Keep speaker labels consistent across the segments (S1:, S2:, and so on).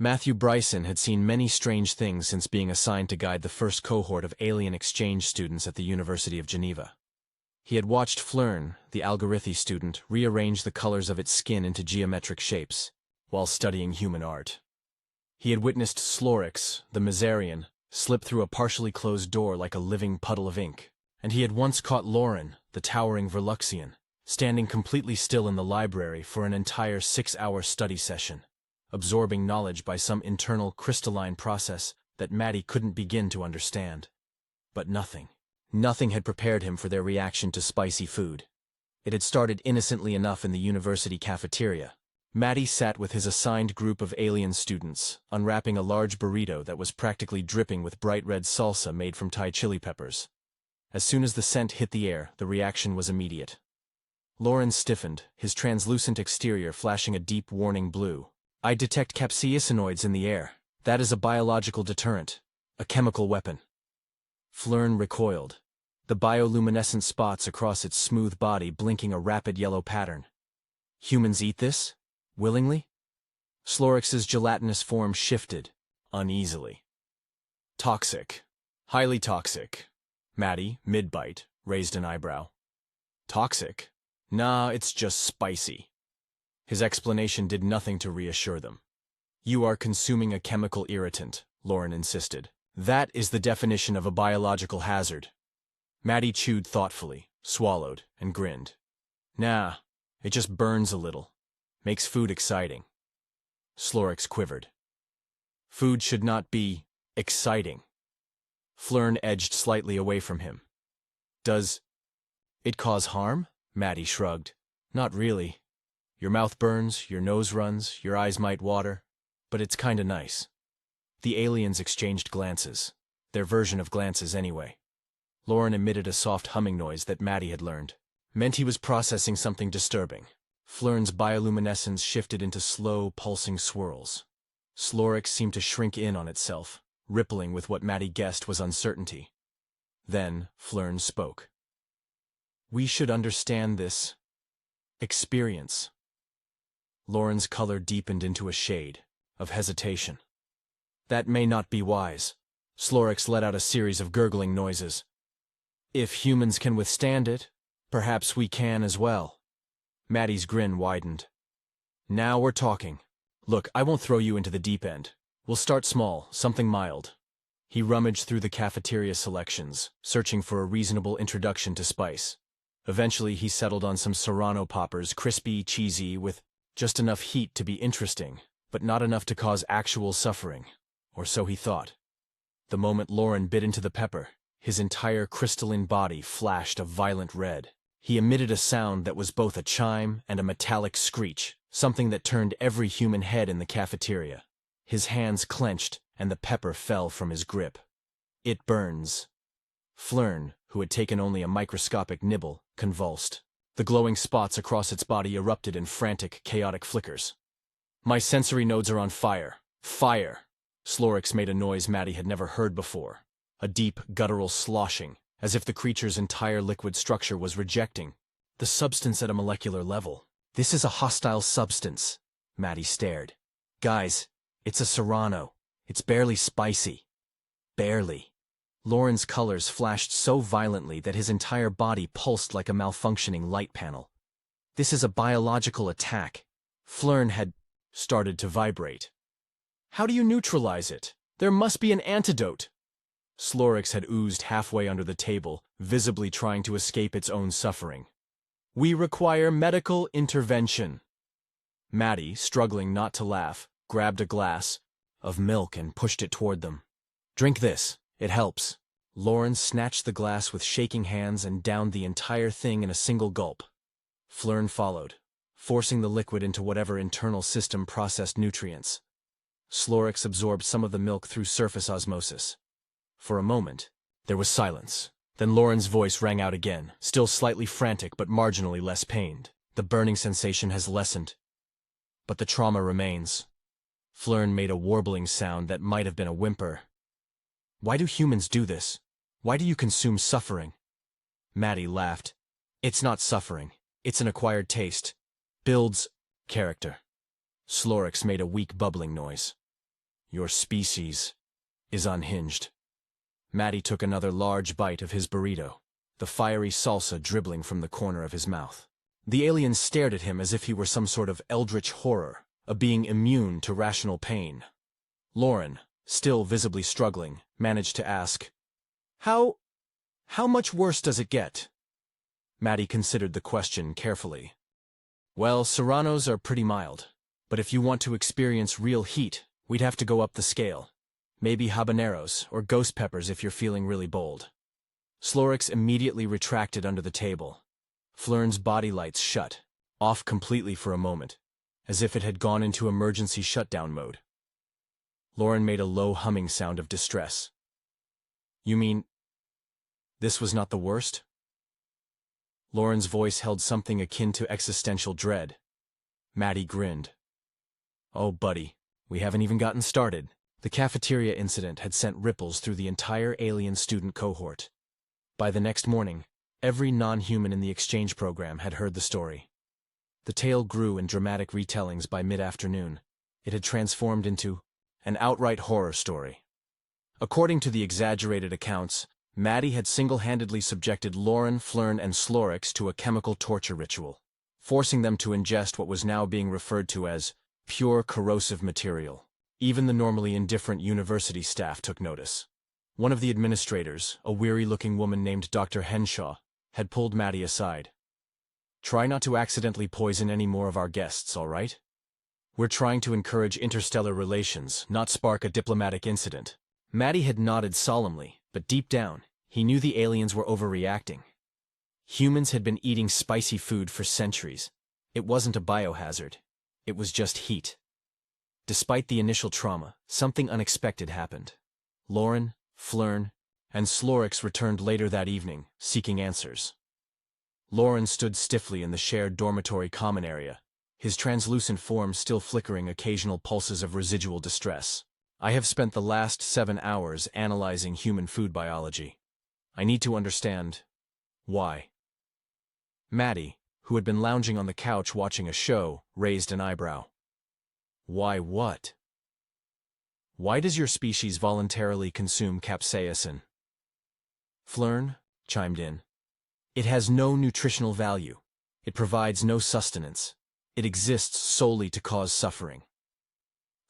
S1: Matthew Bryson had seen many strange things since being assigned to guide the first cohort of alien exchange students at the University of Geneva. He had watched Flern, the algorithy student, rearrange the colors of its skin into geometric shapes, while studying human art. He had witnessed Slorix, the Miserian, slip through a partially closed door like a living puddle of ink, and he had once caught Lauren, the towering Verluxian, standing completely still in the library for an entire 6-hour study session, absorbing knowledge by some internal crystalline process that Matty couldn't begin to understand. But nothing had prepared him for their reaction to spicy food. It had started innocently enough in the university cafeteria. Matty sat with his assigned group of alien students, unwrapping a large burrito that was practically dripping with bright red salsa made from Thai chili peppers. As soon as the scent hit the air, the reaction was immediate. Lauren stiffened, his translucent exterior flashing a deep warning blue. "I detect capsaicinoids in the air. That is a biological deterrent. A chemical weapon." Flern recoiled, the bioluminescent spots across its smooth body blinking a rapid yellow pattern. Humans eat this? Willingly? Slorix's gelatinous form shifted, uneasily. Toxic. Highly toxic. Matty, mid-bite, raised an eyebrow. Toxic? Nah, it's just spicy. His explanation did nothing to reassure them. "You are consuming a chemical irritant," Lauren insisted. "That is the definition of a biological hazard." Matty chewed thoughtfully, swallowed, and grinned. "Nah, it just burns a little. Makes food exciting." Slorix quivered. "Food should not be exciting." Flern edged slightly away from him. "Does it cause harm?" Matty shrugged. "Not really. Your mouth burns, your nose runs, your eyes might water, but it's kinda nice." The aliens exchanged glances. Their version of glances anyway. Lauren emitted a soft humming noise that Matty had learned. Meant he was processing something disturbing. Flern's bioluminescence shifted into slow, pulsing swirls. Slorix seemed to shrink in on itself, rippling with what Matty guessed was uncertainty. Then Flern spoke. "We should understand this experience." Lauren's color deepened into a shade of hesitation. "That may not be wise." Slorix let out a series of gurgling noises. "If humans can withstand it, perhaps we can as well." Matty's grin widened. "Now we're talking. Look, I won't throw you into the deep end. We'll start small, something mild." He rummaged through the cafeteria selections, searching for a reasonable introduction to spice. Eventually he settled on some Serrano poppers, crispy, cheesy, with just enough heat to be interesting, but not enough to cause actual suffering, or so he thought. The moment Lauren bit into the pepper, his entire crystalline body flashed a violent red. He emitted a sound that was both a chime and a metallic screech, something that turned every human head in the cafeteria. His hands clenched, and the pepper fell from his grip. "It burns." Flern, who had taken only a microscopic nibble, convulsed. The glowing spots across its body erupted in frantic, chaotic flickers. "My sensory nodes are on fire. Fire!" Slorix made a noise Matty had never heard before. A deep, guttural sloshing, as if the creature's entire liquid structure was rejecting the substance at a molecular level. "This is a hostile substance." Matty stared. "Guys, it's a Serrano. It's barely spicy." Barely. Lauren's colors flashed so violently that his entire body pulsed like a malfunctioning light panel. "This is a biological attack." Flern had started to vibrate. "How do you neutralize it? There must be an antidote." Slorix had oozed halfway under the table, visibly trying to escape its own suffering. "We require medical intervention." Matty, struggling not to laugh, grabbed a glass of milk and pushed it toward them. "Drink this. It helps." Lauren snatched the glass with shaking hands and downed the entire thing in a single gulp. Flern followed, forcing the liquid into whatever internal system processed nutrients. Slorix absorbed some of the milk through surface osmosis. For a moment, there was silence. Then Lauren's voice rang out again, still slightly frantic but marginally less pained. "The burning sensation has lessened, but the trauma remains." Flern made a warbling sound that might have been a whimper. "Why do humans do this? Why do you consume suffering?" Matty laughed. "It's not suffering. It's an acquired taste. Builds character." Slorix made a weak bubbling noise. Your species is unhinged. Matty took another large bite of his burrito, the fiery salsa dribbling from the corner of his mouth. The alien stared at him as if he were some sort of eldritch horror, a being immune to rational pain. Lauren, still visibly struggling, managed to ask, How much worse does it get? Matty considered the question carefully. Well, serranos are pretty mild, but if you want to experience real heat, we'd have to go up the scale. Maybe habaneros or ghost peppers if you're feeling really bold. Slorix immediately retracted under the table. Flern's body lights shut, off completely for a moment, as if it had gone into emergency shutdown mode. Lauren made a low humming sound of distress. You mean, this was not the worst? Lauren's voice held something akin to existential dread. Matty grinned. Oh, buddy, we haven't even gotten started. The cafeteria incident had sent ripples through the entire alien student cohort. By the next morning, every non-human in the exchange program had heard the story. The tale grew in dramatic retellings by mid-afternoon. It had transformed into an outright horror story. According to the exaggerated accounts, Matty had single-handedly subjected Lauren, Flern, and Slorix to a chemical torture ritual, forcing them to ingest what was now being referred to as pure corrosive material. Even the normally indifferent university staff took notice. One of the administrators, a weary-looking woman named Dr. Henshaw, had pulled Matty aside. Try not to accidentally poison any more of our guests, all right? We're trying to encourage interstellar relations, not spark a diplomatic incident. Matty had nodded solemnly, but deep down, he knew the aliens were overreacting. Humans had been eating spicy food for centuries. It wasn't a biohazard. It was just heat. Despite the initial trauma, something unexpected happened. Lauren, Flern, and Slorix returned later that evening, seeking answers. Lauren stood stiffly in the shared dormitory common area, his translucent form still flickering occasional pulses of residual distress. I have spent the last 7 hours analyzing human food biology. I need to understand why. Matty, who had been lounging on the couch watching a show, raised an eyebrow. Why what? Why does your species voluntarily consume capsaicin? Flern chimed in. It has no nutritional value. It provides no sustenance. It exists solely to cause suffering.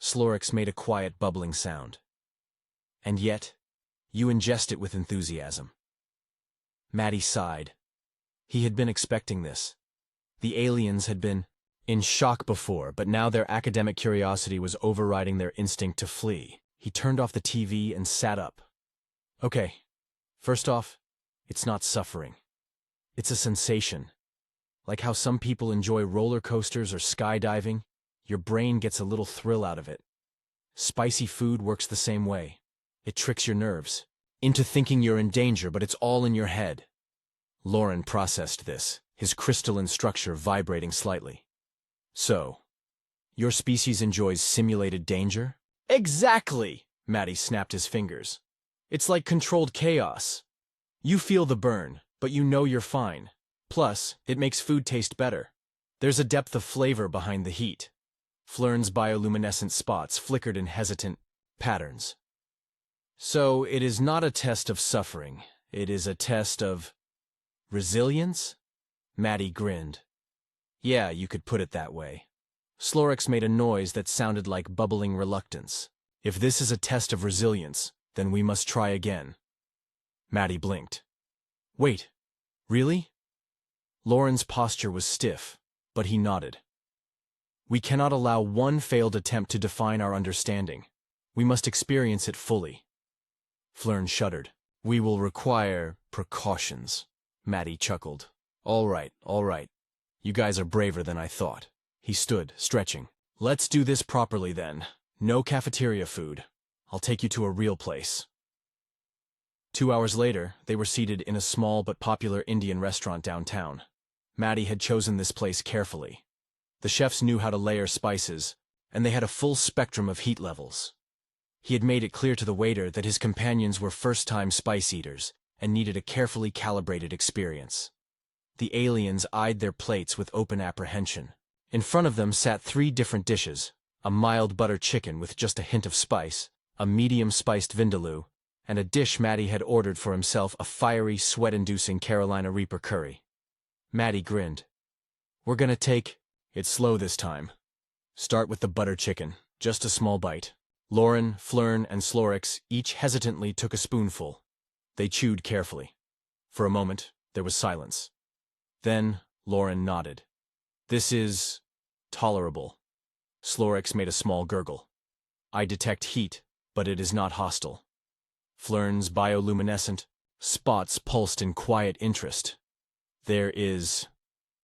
S1: Slorix made a quiet bubbling sound. And yet, you ingest it with enthusiasm. Matty sighed. He had been expecting this. The aliens had been in shock before, but now their academic curiosity was overriding their instinct to flee. He turned off the TV and sat up. Okay, first off, it's not suffering. It's a sensation. Like how some people enjoy roller coasters or skydiving, your brain gets a little thrill out of it. Spicy food works the same way. It tricks your nerves into thinking you're in danger, but it's all in your head. Lauren processed this, his crystalline structure vibrating slightly. So, your species enjoys simulated danger? Exactly! Matty snapped his fingers. It's like controlled chaos. You feel the burn, but you know you're fine. Plus, it makes food taste better. There's a depth of flavor behind the heat. Flern's bioluminescent spots flickered in hesitant patterns. So, it is not a test of suffering. It is a test of resilience? Matty grinned. Yeah, you could put it that way. Slorix made a noise that sounded like bubbling reluctance. If this is a test of resilience, then we must try again. Matty blinked. Wait, really? Lauren's posture was stiff, but he nodded. We cannot allow one failed attempt to define our understanding. We must experience it fully. Flern shuddered. We will require precautions. Matty chuckled. All right. You guys are braver than I thought. He stood, stretching. Let's do this properly then. No cafeteria food. I'll take you to a real place. 2 hours later, they were seated in a small but popular Indian restaurant downtown. Matty had chosen this place carefully. The chefs knew how to layer spices, and they had a full spectrum of heat levels. He had made it clear to the waiter that his companions were first-time spice eaters and needed a carefully calibrated experience. The aliens eyed their plates with open apprehension. In front of them sat 3 different dishes, a mild butter chicken with just a hint of spice, a medium-spiced vindaloo, and a dish Matty had ordered for himself, a fiery, sweat-inducing Carolina Reaper curry. Matty grinned. "We're gonna take it slow this time. Start with the butter chicken, just a small bite." Lauren, Flern, and Slorix each hesitantly took a spoonful. They chewed carefully. For a moment, there was silence. Then, Lauren nodded. "This is tolerable." Slorix made a small gurgle. "I detect heat, but it is not hostile." Flern's bioluminescent spots pulsed in quiet interest. "There is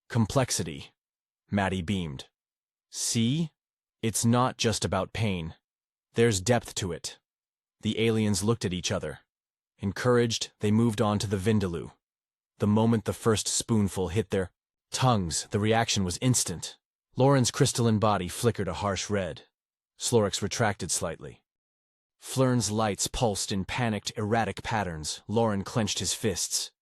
S1: complexity." Matty beamed. "See? It's not just about pain. There's depth to it." The aliens looked at each other. Encouraged, they moved on to the vindaloo. The moment the first spoonful hit their tongues, the reaction was instant. Lauren's crystalline body flickered a harsh red. Slorix retracted slightly. Flern's lights pulsed in panicked, erratic patterns. Lauren clenched his fists.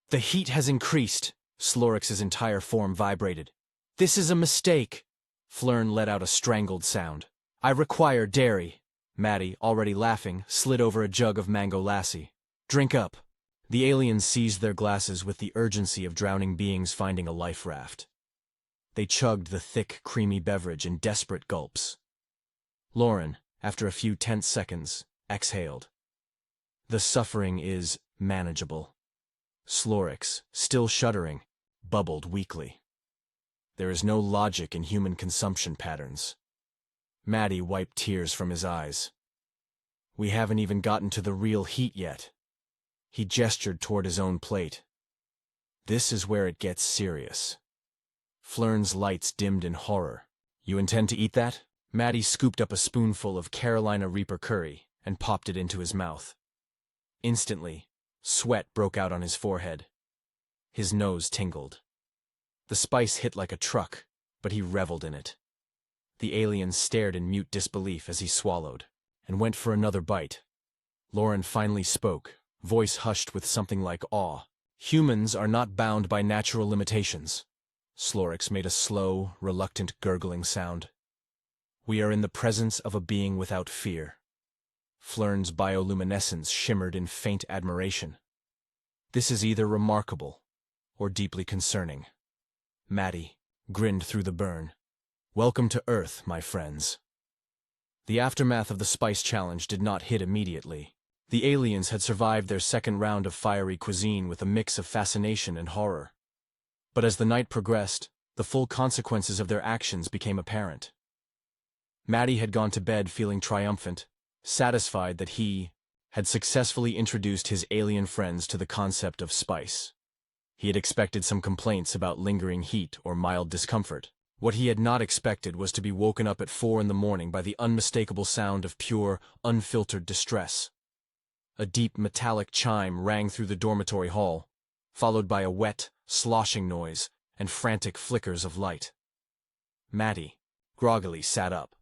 S1: "The heat has increased." Slorix's entire form vibrated. "This is a mistake." Flern let out a strangled sound. "I require dairy." Matty, already laughing, slid over a jug of mango lassi. "Drink up." The aliens seized their glasses with the urgency of drowning beings finding a life raft. They chugged the thick, creamy beverage in desperate gulps. Lauren, after a few tense seconds, exhaled. "The suffering is manageable." Slorix, still shuddering, bubbled weakly. "There is no logic in human consumption patterns." Matty wiped tears from his eyes. "We haven't even gotten to the real heat yet." He gestured toward his own plate. "This is where it gets serious." Flern's lights dimmed in horror. "You intend to eat that?" Matty scooped up a spoonful of Carolina Reaper curry and popped it into his mouth. Instantly, sweat broke out on his forehead. His nose tingled. The spice hit like a truck, but he reveled in it. The alien stared in mute disbelief as he swallowed, and went for another bite. Lauren finally spoke, voice hushed with something like awe. "Humans are not bound by natural limitations." Slorix made a slow, reluctant gurgling sound. "We are in the presence of a being without fear." Flern's bioluminescence shimmered in faint admiration. "This is either remarkable or deeply concerning." Matty grinned through the burn. "Welcome to Earth, my friends." The aftermath of the spice challenge did not hit immediately. The aliens had survived their second round of fiery cuisine with a mix of fascination and horror. But as the night progressed, the full consequences of their actions became apparent. Matty had gone to bed feeling triumphant, satisfied that he had successfully introduced his alien friends to the concept of spice. He had expected some complaints about lingering heat or mild discomfort. What he had not expected was to be woken up at 4 a.m. by the unmistakable sound of pure, unfiltered distress. A deep metallic chime rang through the dormitory hall, followed by a wet, sloshing noise and frantic flickers of light. Matty groggily sat up.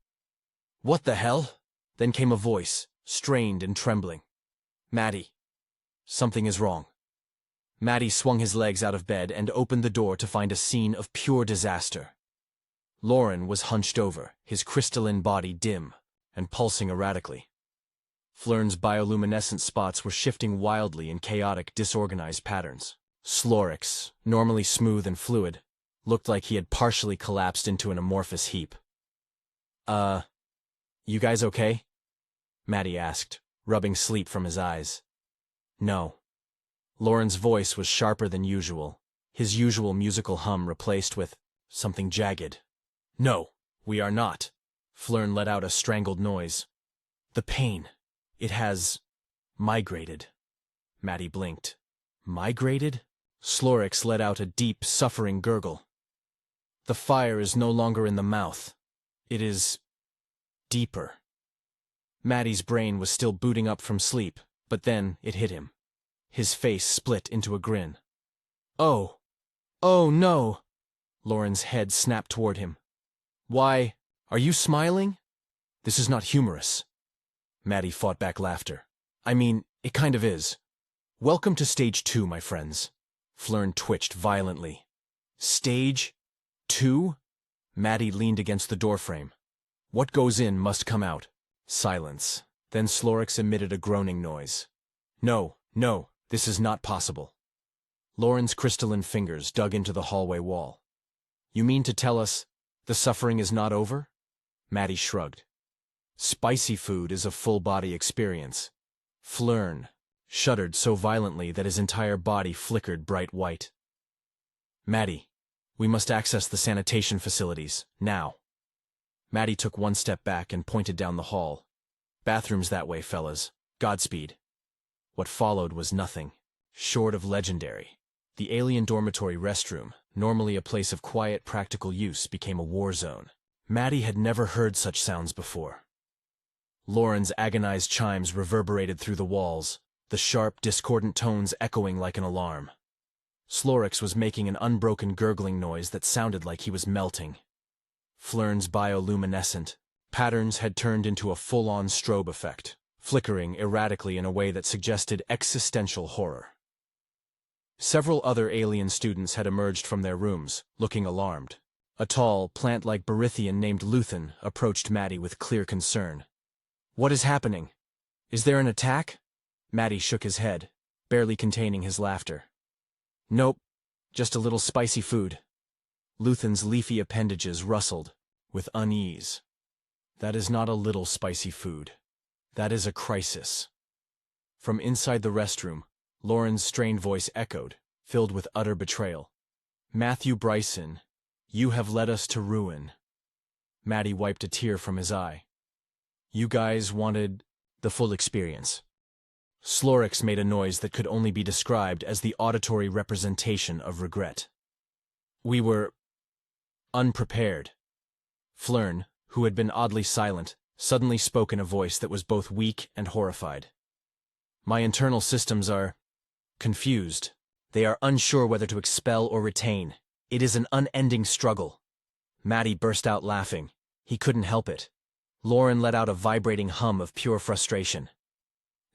S1: "What the hell?" Then came a voice, strained and trembling. "Matty, something is wrong." Matty swung his legs out of bed and opened the door to find a scene of pure disaster. Lauren was hunched over, his crystalline body dim and pulsing erratically. Flern's bioluminescent spots were shifting wildly in chaotic, disorganized patterns. Slorix, normally smooth and fluid, looked like he had partially collapsed into an amorphous heap. You guys okay?" Matty asked, rubbing sleep from his eyes. "No." Lauren's voice was sharper than usual, his usual musical hum replaced with something jagged. "No, we are not." Flern let out a strangled noise. "The pain. It has migrated." Matty blinked. "Migrated?" Slorix let out a deep, suffering gurgle. "The fire is no longer in the mouth. It is deeper." Matty's brain was still booting up from sleep, but then it hit him. His face split into a grin. "Oh! Oh, no!" Lauren's head snapped toward him. "Why, are you smiling? This is not humorous." Matty fought back laughter. "I mean, it kind of is. Welcome to Stage 2, my friends." Flern twitched violently. "Stage 2?" Matty leaned against the doorframe. What goes in must come out. Silence. Then Slorix emitted a groaning noise. No, no, this is not possible. Lauren's crystalline fingers dug into the hallway wall. You mean to tell us the suffering is not over? Matty shrugged. Spicy food is a full-body experience. Flern shuddered so violently that his entire body flickered bright white. Matty, we must access the sanitation facilities, now. Matty took one step back and pointed down the hall. Bathrooms that way, fellas. Godspeed. What followed was nothing short of legendary. The alien dormitory restroom, normally a place of quiet, practical use, became a war zone. Matty had never heard such sounds before. Lauren's agonized chimes reverberated through the walls, the sharp, discordant tones echoing like an alarm. Slorix was making an unbroken gurgling noise that sounded like he was melting. Flern's bioluminescent patterns had turned into a full-on strobe effect, flickering erratically in a way that suggested existential horror. Several other alien students had emerged from their rooms, looking alarmed. A tall, plant-like Barithian named Luthen approached Matty with clear concern. What is happening? Is there an attack? Matty shook his head, barely containing his laughter. Nope, just a little spicy food. Luthen's leafy appendages rustled with unease. That is not a little spicy food. That is a crisis. From inside the restroom, Lauren's strained voice echoed, filled with utter betrayal. Matthew Bryson, you have led us to ruin. Matty wiped a tear from his eye. You guys wanted the full experience. Slorix made a noise that could only be described as the auditory representation of regret. We were unprepared. Flern, who had been oddly silent, suddenly spoke in a voice that was both weak and horrified. My internal systems are confused. They are unsure whether to expel or retain. It is an unending struggle. Matty burst out laughing. He couldn't help it. Lauren let out a vibrating hum of pure frustration.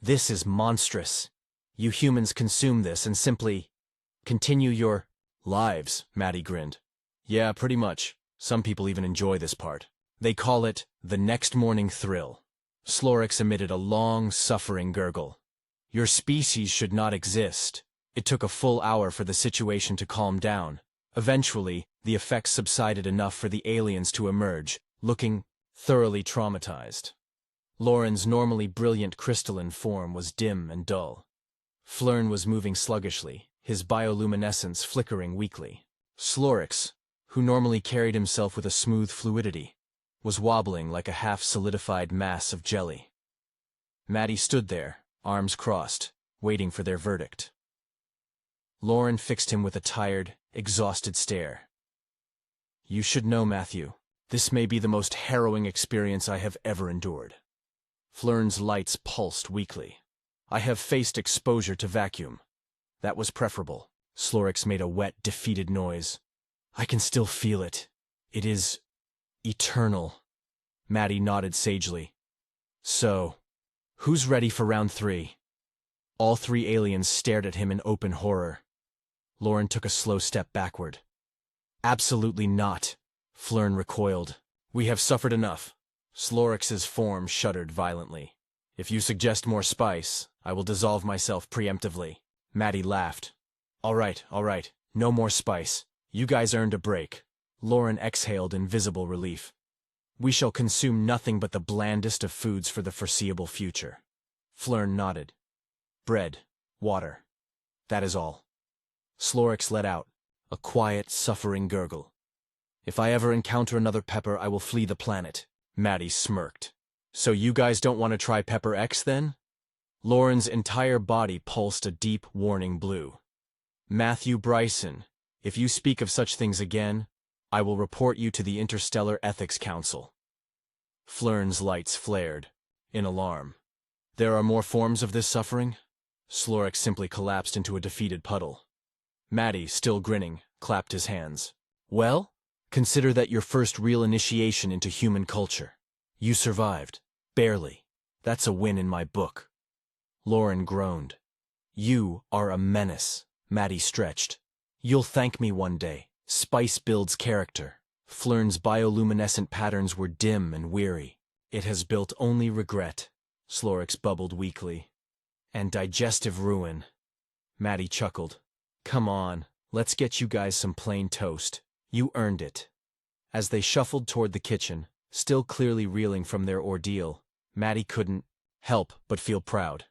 S1: This is monstrous. You humans consume this and simply continue your lives, Matty grinned. Yeah, pretty much. Some people even enjoy this part. They call it the next morning thrill. Slorix emitted a long, suffering gurgle. Your species should not exist. It took a full hour for the situation to calm down. Eventually, the effects subsided enough for the aliens to emerge, looking thoroughly traumatized. Lauren's normally brilliant crystalline form was dim and dull. Flern was moving sluggishly, his bioluminescence flickering weakly. Slorix, who normally carried himself with a smooth fluidity, was wobbling like a half-solidified mass of jelly. Matty stood there, arms crossed, waiting for their verdict. Lauren fixed him with a tired, exhausted stare. You should know, Matthew, this may be the most harrowing experience I have ever endured. Flern's lights pulsed weakly. I have faced exposure to vacuum. That was preferable. Slorix made a wet, defeated noise. I can still feel it. It is eternal. Matty nodded sagely. So, who's ready for round 3? All 3 aliens stared at him in open horror. Lauren took a slow step backward. Absolutely not, Flern recoiled. We have suffered enough. Slorix's form shuddered violently. If you suggest more spice, I will dissolve myself preemptively. Matty laughed. All right, no more spice. You guys earned a break. Lauren exhaled in visible relief. We shall consume nothing but the blandest of foods for the foreseeable future. Flern nodded. Bread, water. That is all. Slorix let out a quiet, suffering gurgle. If I ever encounter another pepper, I will flee the planet. Matty smirked. So you guys don't want to try Pepper X then? Lauren's entire body pulsed a deep, warning blue. Matthew Bryson, if you speak of such things again, I will report you to the Interstellar Ethics Council. Flern's lights flared, in alarm. There are more forms of this suffering? Slorix simply collapsed into a defeated puddle. Matty, still grinning, clapped his hands. Well, consider that your first real initiation into human culture. You survived. Barely. That's a win in my book. Lauren groaned. You are a menace. Matty stretched. You'll thank me one day. Spice builds character. Flern's bioluminescent patterns were dim and weary. It has built only regret, Slorix bubbled weakly. And digestive ruin. Matty chuckled. Come on, let's get you guys some plain toast. You earned it. As they shuffled toward the kitchen, still clearly reeling from their ordeal, Matty couldn't help but feel proud.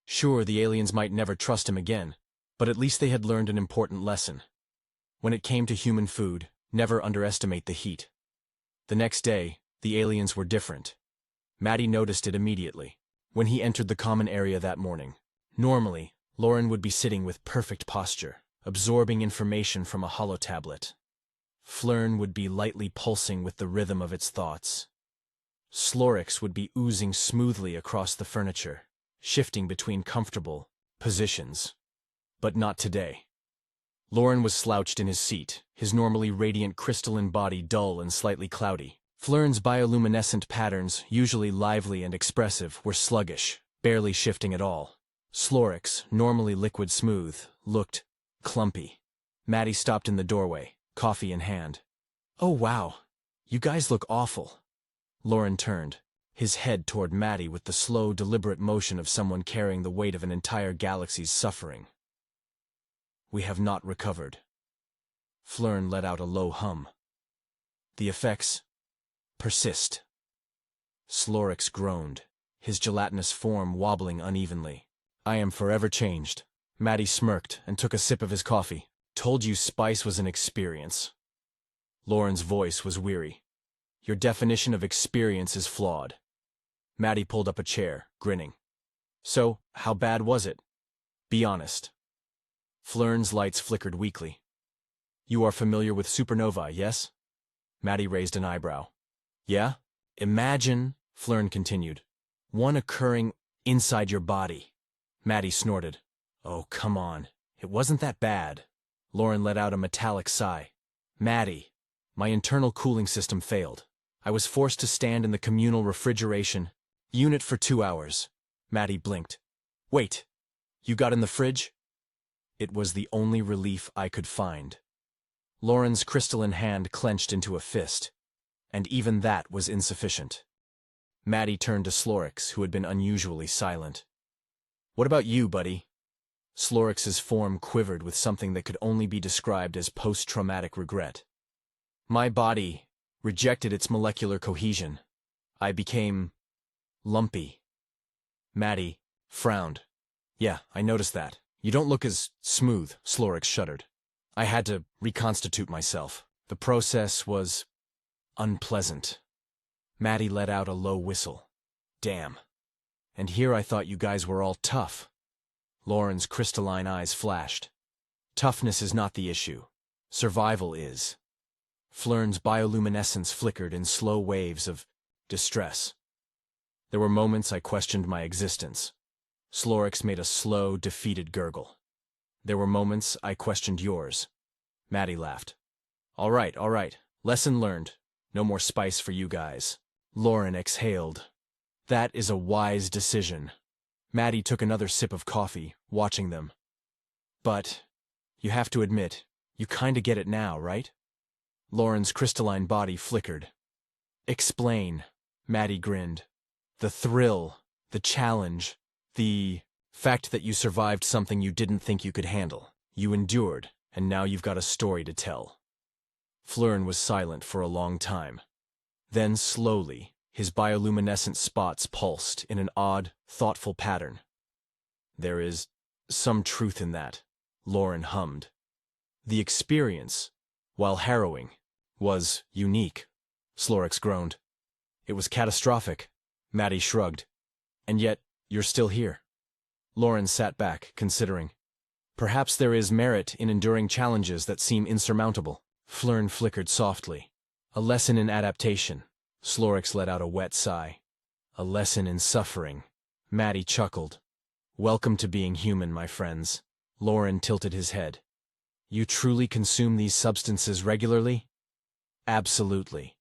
S1: Sure, the aliens might never trust him again, but at least they had learned an important lesson. When it came to human food, never underestimate the heat. The next day, the aliens were different. Matty noticed it immediately. When he entered the common area that morning, normally, Lauren would be sitting with perfect posture, absorbing information from a holotablet. Flern would be lightly pulsing with the rhythm of its thoughts. Slorix would be oozing smoothly across the furniture, shifting between comfortable positions. But not today. Lauren was slouched in his seat, his normally radiant crystalline body dull and slightly cloudy. Flern's bioluminescent patterns, usually lively and expressive, were sluggish, barely shifting at all. Slorix, normally liquid smooth, looked clumpy. Matty stopped in the doorway, coffee in hand. Oh wow, you guys look awful. Lauren turned, his head toward Matty with the slow, deliberate motion of someone carrying the weight of an entire galaxy's suffering. We have not recovered. Flern let out a low hum. The effects persist. Slorix groaned, his gelatinous form wobbling unevenly. I am forever changed. Matty smirked and took a sip of his coffee. Told you spice was an experience. Lauren's voice was weary. Your definition of experience is flawed. Matty pulled up a chair, grinning. So, how bad was it? Be honest. Flern's lights flickered weakly. You are familiar with supernovae, yes? Matty raised an eyebrow. Yeah? Imagine, Flern continued, one occurring inside your body. Matty snorted. Oh, come on. It wasn't that bad. Lauren let out a metallic sigh. Matty, my internal cooling system failed. I was forced to stand in the communal refrigeration unit for 2 hours. Matty blinked. Wait, you got in the fridge? It was the only relief I could find. Lauren's crystalline hand clenched into a fist, and even that was insufficient. Matty turned to Slorix, who had been unusually silent. What about you, buddy? Slorix's form quivered with something that could only be described as post-traumatic regret. My body rejected its molecular cohesion. I became lumpy. Matty frowned. Yeah, I noticed that. You don't look as smooth, Slorix shuddered. I had to reconstitute myself. The process was unpleasant. Matty let out a low whistle. Damn. And here I thought you guys were all tough. Lauren's crystalline eyes flashed. Toughness is not the issue. Survival is. Flern's bioluminescence flickered in slow waves of distress. There were moments I questioned my existence. Slorix made a slow, defeated gurgle. There were moments I questioned yours. Matty laughed. All right. Lesson learned. No more spice for you guys. Lauren exhaled. That is a wise decision. Matty took another sip of coffee, watching them. But, you have to admit, you kinda get it now, right? Lauren's crystalline body flickered. Explain. Matty grinned. The thrill, the challenge, the fact that you survived something you didn't think you could handle. You endured, and now you've got a story to tell. Flern was silent for a long time. Then, slowly, his bioluminescent spots pulsed in an odd, thoughtful pattern. There is some truth in that, Lauren hummed. The experience, while harrowing, was unique, Slorix groaned. It was catastrophic, Matty shrugged. And yet, you're still here. Lauren sat back, considering. Perhaps there is merit in enduring challenges that seem insurmountable. Flern flickered softly. A lesson in adaptation. Slorix let out a wet sigh. A lesson in suffering. Matty chuckled. Welcome to being human, my friends. Lauren tilted his head. You truly consume these substances regularly? Absolutely.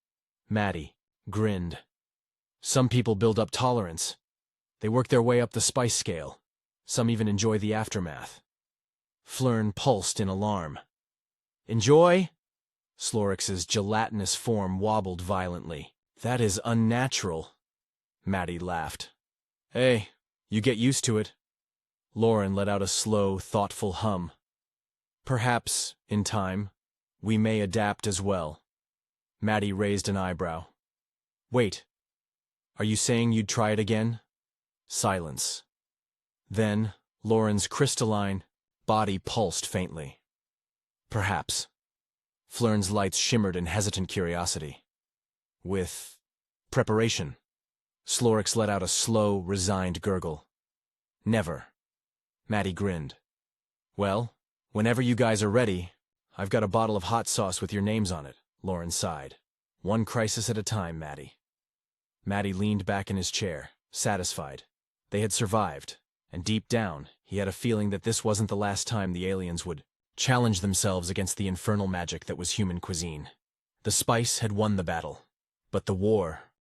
S1: Matty grinned. Some people build up tolerance. They work their way up the spice scale. Some even enjoy the aftermath. Flern pulsed in alarm. Enjoy? Slorix's gelatinous form wobbled violently. That is unnatural. Matty laughed. Hey, you get used to it. Lauren let out a slow, thoughtful hum. Perhaps, in time, we may adapt as well. Matty raised an eyebrow. Wait, are you saying you'd try it again? Silence. Then, Lauren's crystalline body pulsed faintly. Perhaps. Flern's lights shimmered in hesitant curiosity. With preparation. Slorix let out a slow, resigned gurgle. Never. Matty grinned. Well, whenever you guys are ready, I've got a bottle of hot sauce with your names on it, Lauren sighed. One crisis at a time, Matty. Matty leaned back in his chair, satisfied. They had survived, and deep down, he had a feeling that this wasn't the last time the aliens would challenge themselves against the infernal magic that was human cuisine. The spice had won the battle, but the war